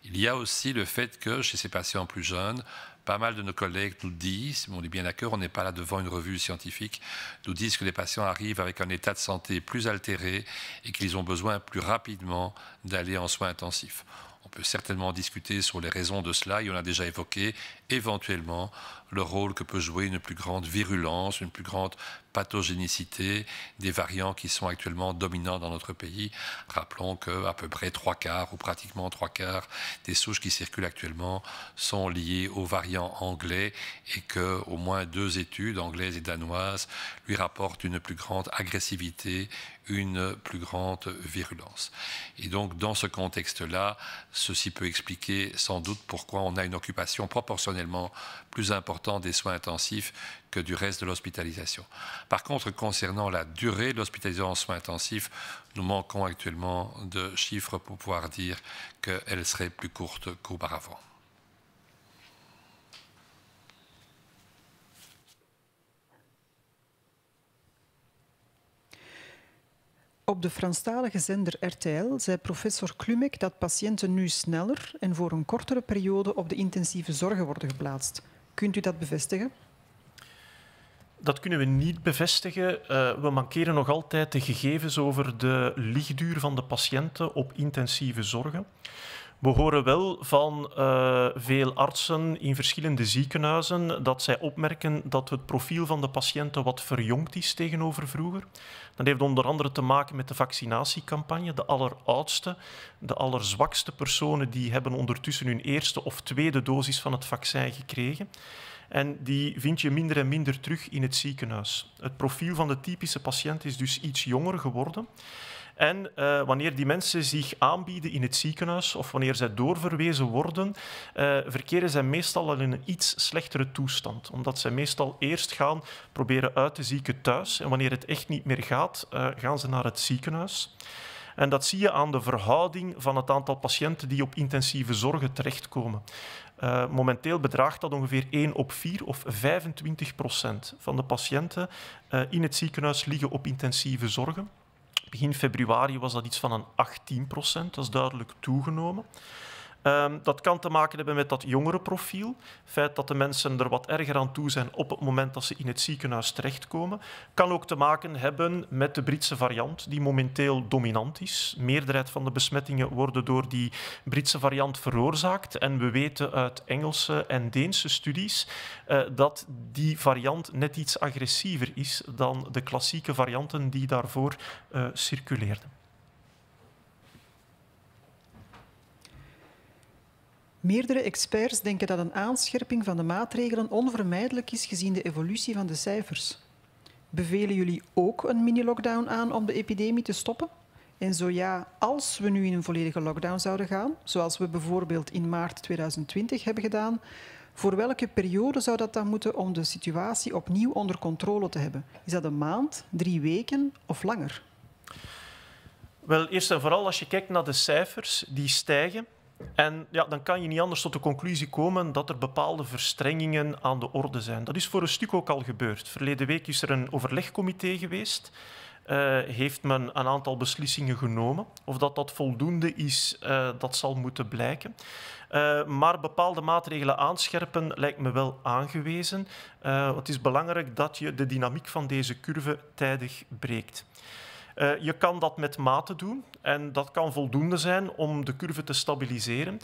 Il y a aussi le fait que chez ces patients plus jeunes, pas mal de nos collègues nous disent, on est bien d'accord, on n'est pas là devant une revue scientifique, nous disent que les patients arrivent avec un état de santé plus altéré et qu'ils ont besoin plus rapidement d'aller en soins intensifs. On peut certainement discuter sur les raisons de cela et on a déjà évoqué éventuellement le rôle que peut jouer une plus grande virulence, une plus grande pathogénicité des variants qui sont actuellement dominants dans notre pays. Rappelons qu'à peu près 3/4 ou pratiquement 3/4 des souches qui circulent actuellement sont liées aux variants anglais et qu'au moins 2 études, anglaises et danoises, lui rapportent une plus grande agressivité, une plus grande virulence. Et donc, dans ce contexte-là, ceci peut expliquer sans doute pourquoi on a une occupation proportionnellement plus importante des soins intensifs que du reste de l'hospitalisation. Par contre, concernant la durée de l'hospitalisation en soins intensifs, nous manquons actuellement de chiffres pour pouvoir dire qu'elle serait plus courte qu'auparavant.
Op de Franstalige zender RTL zei professor Klumek dat patiënten nu sneller en voor een kortere periode op de intensieve zorgen worden geplaatst. Kunt u dat bevestigen?
Dat kunnen we niet bevestigen. We mankeren nog altijd de gegevens over de lichtduur van de patiënten op intensieve zorgen. We horen wel van veel artsen in verschillende ziekenhuizen dat zij opmerken dat het profiel van de patiënten wat verjongd is tegenover vroeger. Dat heeft onder andere te maken met de vaccinatiecampagne. De alleroudste, de allerzwakste personen die hebben ondertussen hun eerste of tweede dosis van het vaccin gekregen. En die vind je minder en minder terug in het ziekenhuis. Het profiel van de typische patiënt is dus iets jonger geworden. En wanneer die mensen zich aanbieden in het ziekenhuis of wanneer zij doorverwezen worden, verkeren zij meestal al in een iets slechtere toestand. Omdat zij meestal eerst gaan proberen uit te zieken thuis. En wanneer het echt niet meer gaat, gaan ze naar het ziekenhuis. En dat zie je aan de verhouding van het aantal patiënten die op intensieve zorgen terechtkomen. Momenteel bedraagt dat ongeveer 1 op 4 of 25% van de patiënten in het ziekenhuis liggen op intensieve zorgen. Begin februari was dat iets van een 18%, dat is duidelijk toegenomen. Dat kan te maken hebben met dat jongerenprofiel. Het feit dat de mensen er wat erger aan toe zijn op het moment dat ze in het ziekenhuis terechtkomen. Kan ook te maken hebben met de Britse variant, die momenteel dominant is. De meerderheid van de besmettingen worden door die Britse variant veroorzaakt. En we weten uit Engelse en Deense studies dat die variant net iets agressiever is dan de klassieke varianten die daarvoor circuleerden.
Meerdere experts denken dat een aanscherping van de maatregelen onvermijdelijk is gezien de evolutie van de cijfers. Bevelen jullie ook een mini-lockdown aan om de epidemie te stoppen? En zo ja, als we nu in een volledige lockdown zouden gaan, zoals we bijvoorbeeld in maart 2020 hebben gedaan, voor welke periode zou dat dan moeten om de situatie opnieuw onder controle te hebben? Is dat een maand, 3 weken of langer?
Wel, eerst en vooral als je kijkt naar de cijfers, die stijgen. En ja, dan kan je niet anders tot de conclusie komen dat er bepaalde verstrengingen aan de orde zijn. Dat is voor een stuk ook al gebeurd. Verleden week is er een overlegcomité geweest. Heeft men een aantal beslissingen genomen. Of dat voldoende is, dat zal moeten blijken. Maar bepaalde maatregelen aanscherpen lijkt me wel aangewezen. Het is belangrijk dat je de dynamiek van deze curve tijdig breekt. Je kan dat met mate doen en dat kan voldoende zijn om de curve te stabiliseren.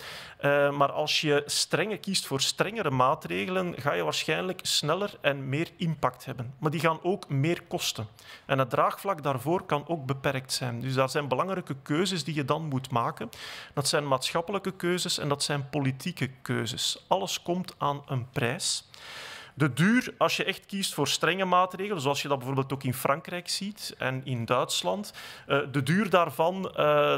Maar als je kiest voor strengere maatregelen, ga je waarschijnlijk sneller en meer impact hebben. Maar die gaan ook meer kosten. En het draagvlak daarvoor kan ook beperkt zijn. Dus dat zijn belangrijke keuzes die je dan moet maken. Dat zijn maatschappelijke keuzes en dat zijn politieke keuzes. Alles komt aan een prijs. De duur, als je echt kiest voor strenge maatregelen, zoals je dat bijvoorbeeld ook in Frankrijk ziet en in Duitsland, de duur daarvan,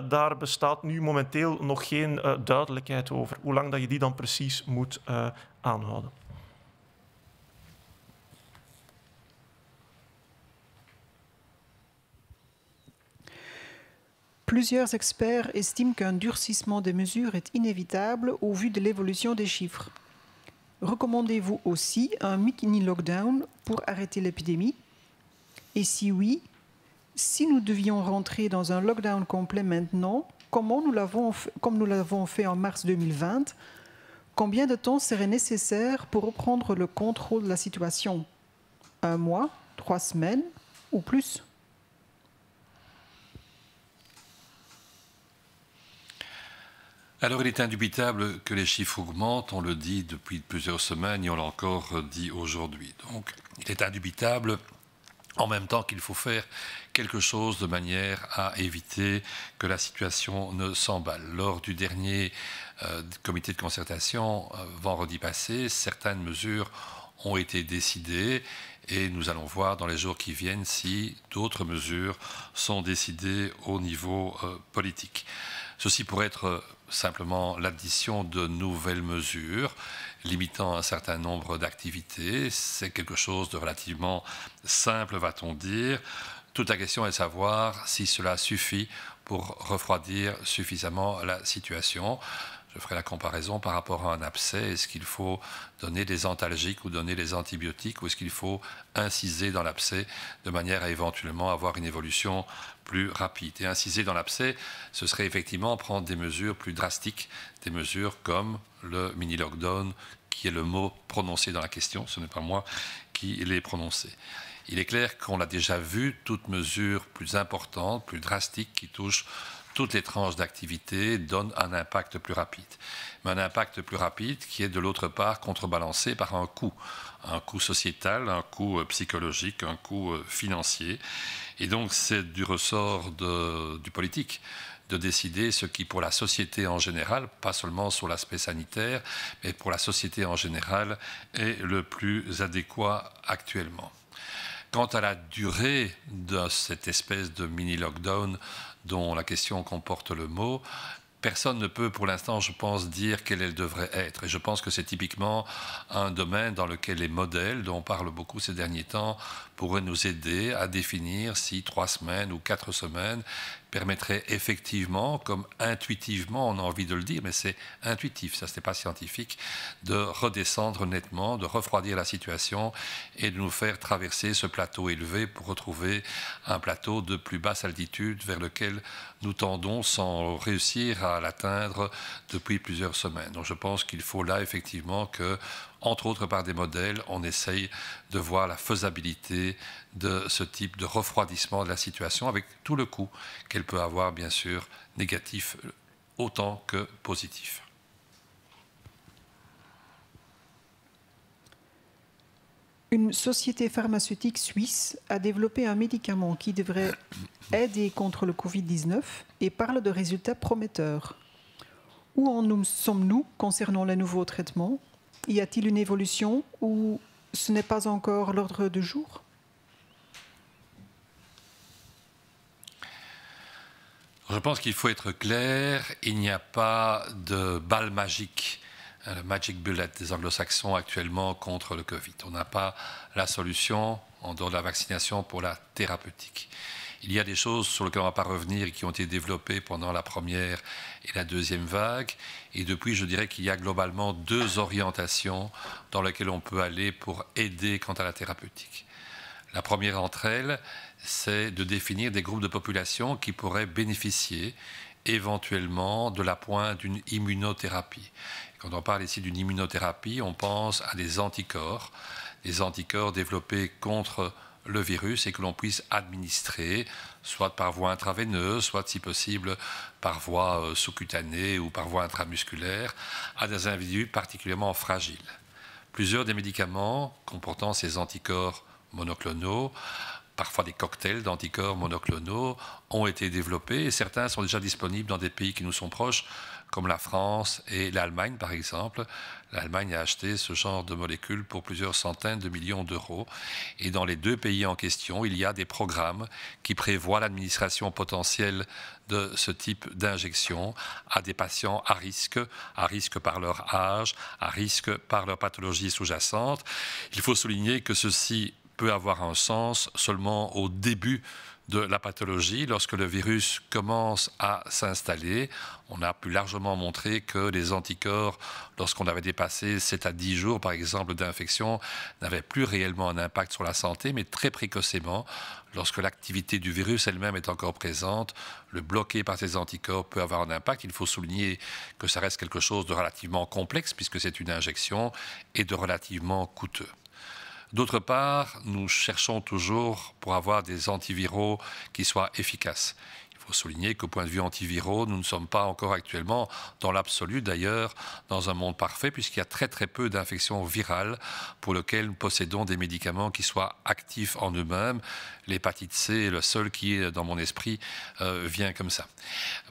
daar bestaat nu momenteel nog geen duidelijkheid over. Hoe lang dat je die dan precies moet aanhouden.
Plusieurs experts estiment qu'un durcissement des mesures est inévitable au vu de l'évolution des chiffres. Recommandez-vous aussi un mini-lockdown pour arrêter l'épidémie? Et si oui, si nous devions rentrer dans un lockdown complet maintenant, comme nous l'avons fait en mars 2020, combien de temps serait nécessaire pour reprendre le contrôle de la situation? 1 mois, 3 semaines ou plus?
Alors, il est indubitable que les chiffres augmentent, on le dit depuis plusieurs semaines et on l'a encore dit aujourd'hui. Donc, il est indubitable en même temps qu'il faut faire quelque chose de manière à éviter que la situation ne s'emballe. Lors du dernier comité de concertation, vendredi passé, certaines mesures ont été décidées et nous allons voir dans les jours qui viennent si d'autres mesures sont décidées au niveau politique. Ceci pourrait être simplement l'addition de nouvelles mesures limitant un certain nombre d'activités. C'est quelque chose de relativement simple, va-t-on dire. Toute la question est de savoir si cela suffit pour refroidir suffisamment la situation. Je ferai la comparaison par rapport à un abcès. Est-ce qu'il faut donner des antalgiques ou donner des antibiotiques, ou est-ce qu'il faut inciser dans l'abcès de manière à éventuellement avoir une évolution plus rapide? Et inciser dans l'abcès, ce serait effectivement prendre des mesures plus drastiques, des mesures comme le mini-lockdown, qui est le mot prononcé dans la question, ce n'est pas moi qui l'ai prononcé. Il est clair qu'on a déjà vu toute mesure plus importante, plus drastique, qui touche toutes les tranches d'activité, donne un impact plus rapide. Mais un impact plus rapide qui est de l'autre part contrebalancé par un coût sociétal, un coût psychologique, un coût financier. Et donc c'est du ressort du politique de décider ce qui, pour la société en général, pas seulement sur l'aspect sanitaire, mais pour la société en général, est le plus adéquat actuellement. Quant à la durée de cette espèce de mini-lockdown dont la question comporte le mot, personne ne peut pour l'instant, je pense, dire quelle elle devrait être. Et je pense que c'est typiquement un domaine dans lequel les modèles, dont on parle beaucoup ces derniers temps, pourraient nous aider à définir si 3 semaines ou 4 semaines permettrait effectivement, comme intuitivement, on a envie de le dire, mais c'est intuitif, ça c'est pas scientifique, de redescendre nettement, de refroidir la situation et de nous faire traverser ce plateau élevé pour retrouver un plateau de plus basse altitude vers lequel nous tendons sans réussir à l'atteindre depuis plusieurs semaines. Donc je pense qu'il faut là effectivement que, entre autres par des modèles, on essaye de voir la faisabilité de ce type de refroidissement de la situation avec tout le coût qu'elle peut avoir, bien sûr, négatif autant que positif.
Une société pharmaceutique suisse a développé un médicament qui devrait aider contre le Covid-19 et parle de résultats prometteurs. Où en sommes-nous concernant les nouveaux traitements? Y a-t-il une évolution ou ce n'est pas encore l'ordre du jour?
Je pense qu'il faut être clair, il n'y a pas de balle magique, le magic bullet des anglo-saxons actuellement contre le Covid. On n'a pas la solution, en dehors de la vaccination, pour la thérapeutique. Il y a des choses sur lesquelles on ne va pas revenir et qui ont été développées pendant la première et la deuxième vague. Et depuis, je dirais qu'il y a globalement 2 orientations dans lesquelles on peut aller pour aider quant à la thérapeutique. La première d'entre elles, c'est de définir des groupes de population qui pourraient bénéficier éventuellement de l'appoint d'une immunothérapie. Quand on parle ici d'une immunothérapie, on pense à des anticorps développés contre le virus et que l'on puisse administrer, soit par voie intraveineuse, soit si possible par voie sous-cutanée ou par voie intramusculaire, à des individus particulièrement fragiles. Plusieurs des médicaments comportant ces anticorps monoclonaux, parfois des cocktails d'anticorps monoclonaux, ont été développés et certains sont déjà disponibles dans des pays qui nous sont proches, comme la France et l'Allemagne par exemple. L'Allemagne a acheté ce genre de molécules pour plusieurs centaines de millions d'euros. Et dans les 2 pays en question, il y a des programmes qui prévoient l'administration potentielle de ce type d'injection à des patients à risque par leur âge, à risque par leur pathologie sous-jacente. Il faut souligner que ceci peut avoir un sens seulement au début de la pathologie. Lorsque le virus commence à s'installer, on a pu largement montrer que les anticorps, lorsqu'on avait dépassé 7 à 10 jours, par exemple, d'infection, n'avaient plus réellement un impact sur la santé, mais très précocement, lorsque l'activité du virus elle-même est encore présente, le bloquer par ces anticorps peut avoir un impact. Il faut souligner que ça reste quelque chose de relativement complexe, puisque c'est une injection, et de relativement coûteux. D'autre part, nous cherchons toujours pour avoir des antiviraux qui soient efficaces. Il faut souligner qu'au point de vue antiviraux, nous ne sommes pas encore actuellement, dans l'absolu d'ailleurs, dans un monde parfait, puisqu'il y a très très peu d'infections virales pour lesquelles nous possédons des médicaments qui soient actifs en eux-mêmes. L'hépatite C est le seul qui, dans mon esprit, vient comme ça.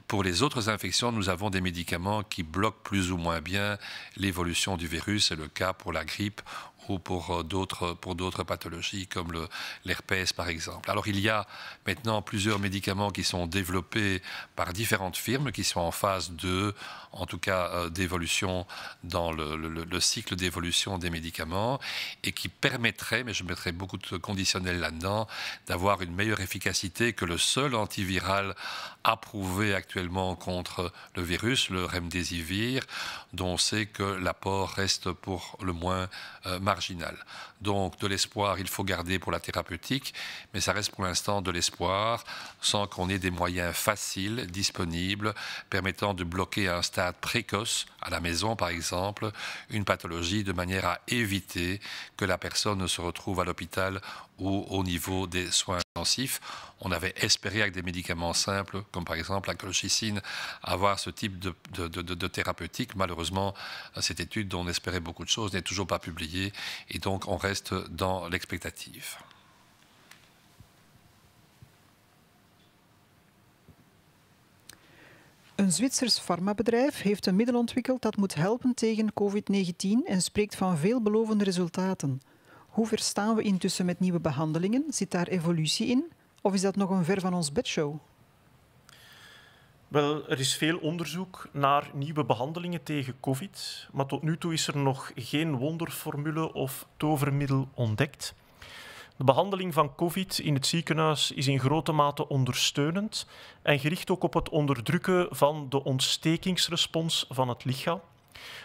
Pour les autres infections, nous avons des médicaments qui bloquent plus ou moins bien l'évolution du virus. C'est le cas pour la grippe ou pour d'autres pathologies comme l'herpès par exemple. Alors il y a maintenant plusieurs médicaments qui sont développés par différentes firmes qui sont en phase 2, en tout cas d'évolution dans le cycle d'évolution des médicaments et qui permettraient, mais je mettrai beaucoup de conditionnels là-dedans, d'avoir une meilleure efficacité que le seul antiviral approuvé actuellement contre le virus, le remdesivir, dont on sait que l'apport reste pour le moins marginal. Donc de l'espoir, il faut garder pour la thérapeutique, mais ça reste pour l'instant de l'espoir, sans qu'on ait des moyens faciles, disponibles, permettant de bloquer à un stade précoce, à la maison par exemple, une pathologie de manière à éviter que la personne ne se retrouve à l'hôpital ou au niveau des soins intensifs. On avait espéré avec des médicaments simples, comme par exemple la colchicine, avoir ce type de thérapeutique. Malheureusement, cette étude dont on espérait beaucoup de choses n'est toujours pas publiée et donc on reste dans l'expectative.
Een Zwitsers farmabedrijf heeft een middel ontwikkeld dat moet helpen tegen COVID-19 en spreekt van veelbelovende resultaten. Hoe ver staan we intussen met nieuwe behandelingen? Zit daar evolutie in? Of is dat nog een ver van ons bedshow?
Wel, er is veel onderzoek naar nieuwe behandelingen tegen COVID, maar tot nu toe is er nog geen wonderformule of tovermiddel ontdekt. De behandeling van COVID in het ziekenhuis is in grote mate ondersteunend en gericht ook op het onderdrukken van de ontstekingsrespons van het lichaam.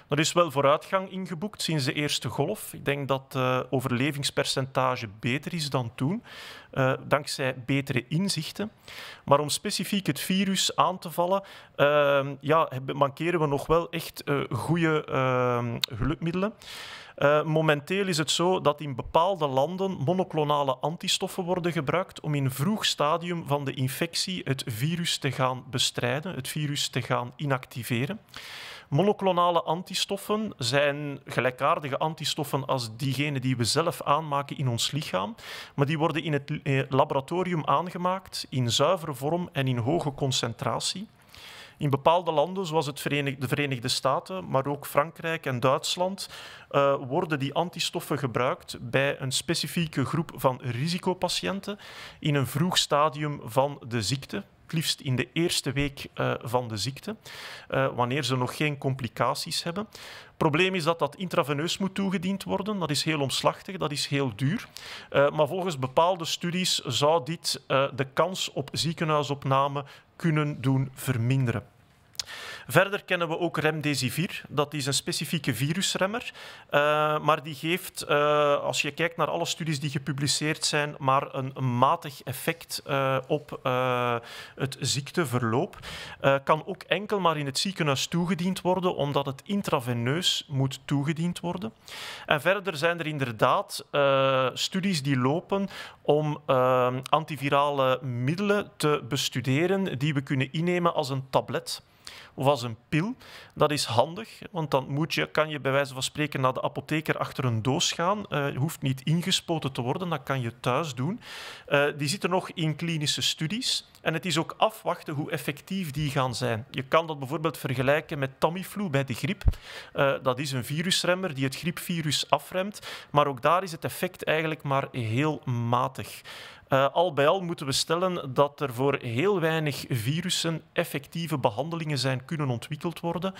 Er is wel vooruitgang ingeboekt sinds de eerste golf. Ik denk dat het overlevingspercentage beter is dan toen, dankzij betere inzichten. Maar om specifiek het virus aan te vallen, mankeren we nog wel echt goede hulpmiddelen. Momenteel is het zo dat in bepaalde landen monoclonale antistoffen worden gebruikt om in een vroeg stadium van de infectie het virus te gaan bestrijden, het virus te gaan inactiveren. Monoclonale antistoffen zijn gelijkaardige antistoffen als diegene die we zelf aanmaken in ons lichaam, maar die worden in het laboratorium aangemaakt in zuivere vorm en in hoge concentratie. In bepaalde landen, zoals de Verenigde Staten, maar ook Frankrijk en Duitsland, worden die antistoffen gebruikt bij een specifieke groep van risicopatiënten in een vroeg stadium van de ziekte. Liefst in de eerste week van de ziekte, wanneer ze nog geen complicaties hebben. Het probleem is dat dat intraveneus moet toegediend worden. Dat is heel omslachtig, dat is heel duur. Maar volgens bepaalde studies zou dit de kans op ziekenhuisopname kunnen doen verminderen. Verder kennen we ook remdesivir. Dat is een specifieke virusremmer, maar die geeft, als je kijkt naar alle studies die gepubliceerd zijn, maar een matig effect op het ziekteverloop. Kan ook enkel maar in het ziekenhuis toegediend worden, omdat het intraveneus moet toegediend worden. En verder zijn er inderdaad studies die lopen om antivirale middelen te bestuderen die we kunnen innemen als een tablet of als een pil. Dat is handig, want dan kan je bij wijze van spreken naar de apotheker achter een doos gaan. Je hoeft niet ingespoten te worden, dat kan je thuis doen. Die zitten nog in klinische studies en het is ook afwachten hoe effectief die gaan zijn. Je kan dat bijvoorbeeld vergelijken met Tamiflu bij de griep. Dat is een virusremmer die het griepvirus afremt, maar ook daar is het effect eigenlijk maar heel matig. Al bij al moeten we stellen dat er voor heel weinig virussen effectieve behandelingen zijn kunnen ontwikkeld worden.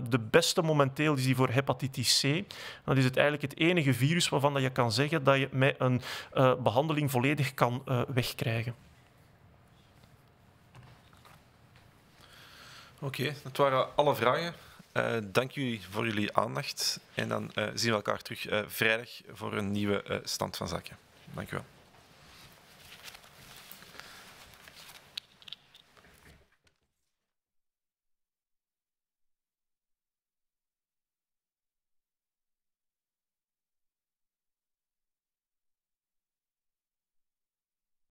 De beste momenteel is die voor hepatitis C. Dat is eigenlijk het enige virus waarvan je kan zeggen dat je met een behandeling volledig kan wegkrijgen.
Oké, dat waren alle vragen. Dank jullie voor jullie aandacht. En dan zien we elkaar terug vrijdag voor een nieuwe stand van zaken. Dank u wel.